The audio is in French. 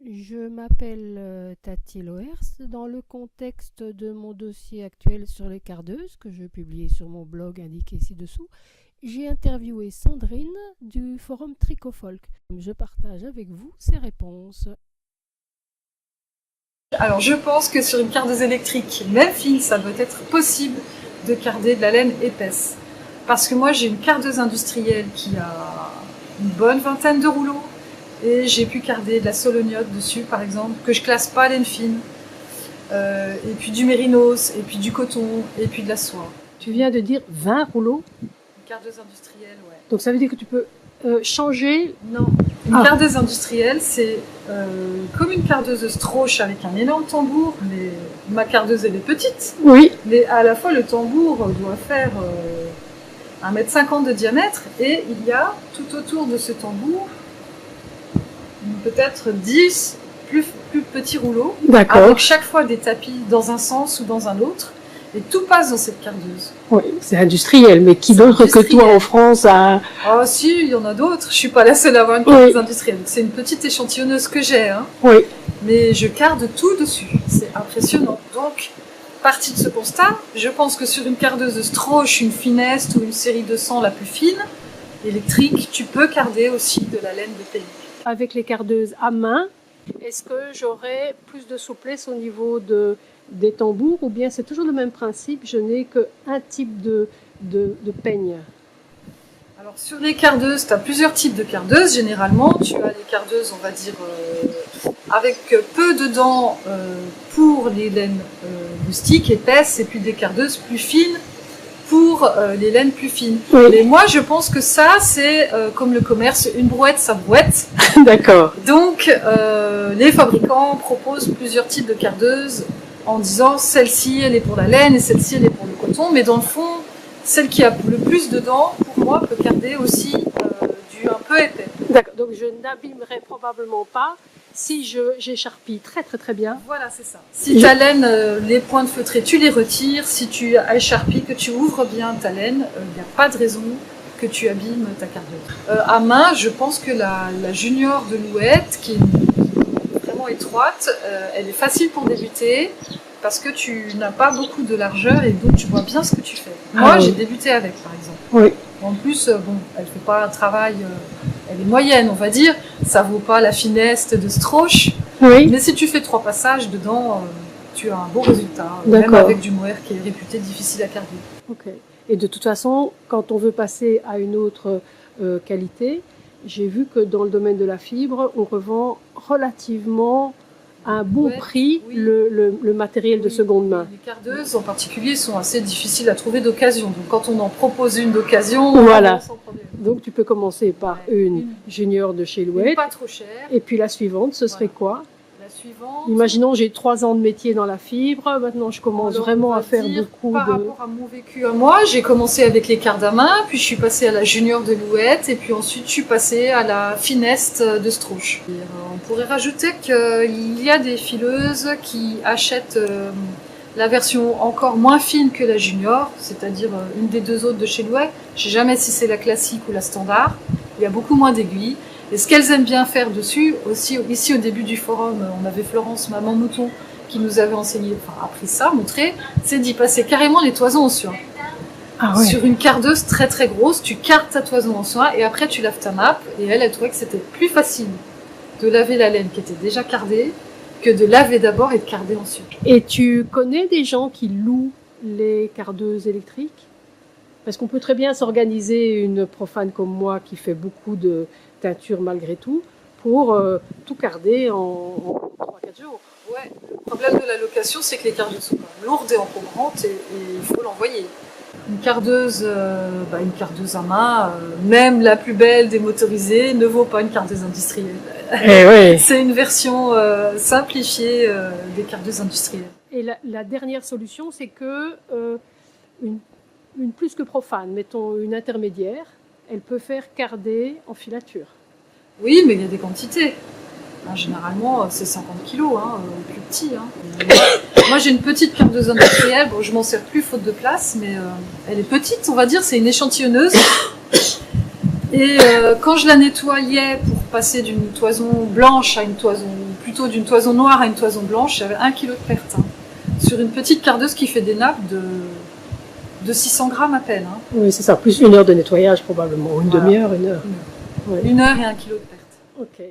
Je m'appelle Tati Loers. Dans le contexte de mon dossier actuel sur les cardeuses, que je publiais sur mon blog indiqué ci-dessous, j'ai interviewé Sandrine du forum Tricofolk. Je partage avec vous ses réponses. Alors je pense que sur une cardeuse électrique, même fine, ça doit être possible de carder de la laine épaisse. Parce que moi j'ai une cardeuse industrielle qui a une bonne vingtaine de rouleaux. Et j'ai pu carder de la solognote dessus, par exemple, que je classe pas laine fine. Et puis du mérinos, et puis du coton, et puis de la soie. Tu viens de dire 20 rouleaux. Une cardeuse industrielle, ouais. Donc ça veut dire que tu peux changer. Non, une cardeuse industrielle, c'est comme une cardeuse Strauch avec un énorme tambour. Mais ma cardeuse, elle est petite. Oui. Mais à la fois, le tambour doit faire 1,50 m de diamètre. Et il y a tout autour de ce tambour peut-être 10 plus petits rouleaux, avec chaque fois des tapis dans un sens ou dans un autre, et tout passe dans cette cardeuse. Oui, c'est industriel, mais qui d'autre que toi en France a... Ah si, il y en a d'autres, je suis pas la seule à avoir une cardeuse industrielle, c'est une petite échantillonneuse que j'ai, hein. Oui. Mais je carde tout dessus, c'est impressionnant. Donc, partie de ce constat, je pense que sur une cardeuse Strauch, une Fineste ou une série 200 la plus fine, électrique, tu peux carder aussi de la laine de pays. Avec les cardeuses à main, est-ce que j'aurai plus de souplesse au niveau des tambours ou bien c'est toujours le même principe, je n'ai qu'un type de peigne? Alors sur les cardeuses, tu as plusieurs types de cardeuses. Généralement, tu as les cardeuses, on va dire, avec peu de dents pour les laines rustiques, épaisses, et puis des cardeuses plus fines pour les laines plus fines. Oui. Mais moi, je pense que ça, c'est comme le commerce, une brouette, sa brouette. D'accord. Donc, les fabricants proposent plusieurs types de cardeuses en disant celle-ci, elle est pour la laine et celle-ci, elle est pour le coton. Mais dans le fond, celle qui a le plus de dents, pour moi, peut carder aussi du un peu épais. D'accord. Donc, je n'abîmerai probablement pas si j'écharpille très bien. Voilà, c'est ça. Si ta laine, les points de feutré, tu les retires. Si tu écharpilles, que tu ouvres bien ta laine, il n'y a pas de raison que tu abîmes ta cardeuse. À main, je pense que la junior de Louette, qui est vraiment étroite, elle est facile pour débuter parce que tu n'as pas beaucoup de largeur et donc tu vois bien ce que tu fais. Moi, j'ai débuté avec, par exemple. Oui. En plus, bon, elle fait pas un travail, elle est moyenne, on va dire. Ça vaut pas la Fineste de Strauch. Oui. Mais si tu fais 3 passages dedans, tu as un beau résultat. Même avec du mohair qui est réputé difficile à carder. Ok. Et de toute façon, quand on veut passer à une autre qualité, j'ai vu que dans le domaine de la fibre, on revend relativement à un bon prix le matériel de seconde main. Les cardeuses en particulier sont assez difficiles à trouver d'occasion. Donc quand on en propose une d'occasion, voilà. Sans problème. Donc tu peux commencer par une junior de chez Louette. Pas trop chère. Et puis la suivante, ce serait quoi? La suivante. Imaginons j'ai 3 ans de métier dans la fibre, maintenant je commence vraiment à faire beaucoup par rapport à mon vécu à moi, j'ai commencé avec les cardes à main, puis je suis passée à la junior de Louette, et puis ensuite je suis passée à la Fineste de Strauch. On pourrait rajouter qu'il y a des fileuses qui achètent la version encore moins fine que la junior, c'est-à-dire une des deux autres de chez Louette. Je sais jamais si c'est la classique ou la standard. Il y a beaucoup moins d'aiguilles. Et ce qu'elles aiment bien faire dessus, aussi ici au début du forum, on avait Florence Maman Mouton qui nous avait enseigné, enfin appris ça, montré, c'est d'y passer carrément les toisons en soie. Ah ouais. Sur une cardeuse très très grosse, tu cardes ta toison en soie et après tu laves ta nappe. Et elle trouvait que c'était plus facile de laver la laine qui était déjà cardée que de laver d'abord et de carder ensuite. Et tu connais des gens qui louent les cardeuses électriques? Parce qu'on peut très bien s'organiser, une profane comme moi qui fait beaucoup de teinture malgré tout, pour tout carder en 3-4 jours. Ouais, le problème de la location, c'est que les cardeuses sont lourdes et encombrantes et il faut l'envoyer. Une cardeuse à main, même la plus belle des motorisées, ne vaut pas une cardeuse industrielle. Ouais. C'est une version simplifiée des cardeuses industrielles. Et la dernière solution, c'est que une plus que profane, mettons une intermédiaire, elle peut faire carder en filature. Oui, mais il y a des quantités. Généralement, c'est 50 kg, le plus petit. Moi, j'ai une petite cardeuse industrielle. Bon, je m'en sers plus faute de place, mais elle est petite, on va dire. C'est une échantillonneuse. Et quand je la nettoyais pour passer d'une toison blanche à une toison, plutôt d'une toison noire à une toison blanche, j'avais 1 kg de perte. Hein, sur une petite cardeuse qui fait des nappes de 600 grammes à peine. Hein. Oui, c'est ça. Plus 1 heure de nettoyage probablement. Une demi-heure, 1 heure. Ouais. 1 heure et 1 kg de perte. Ok.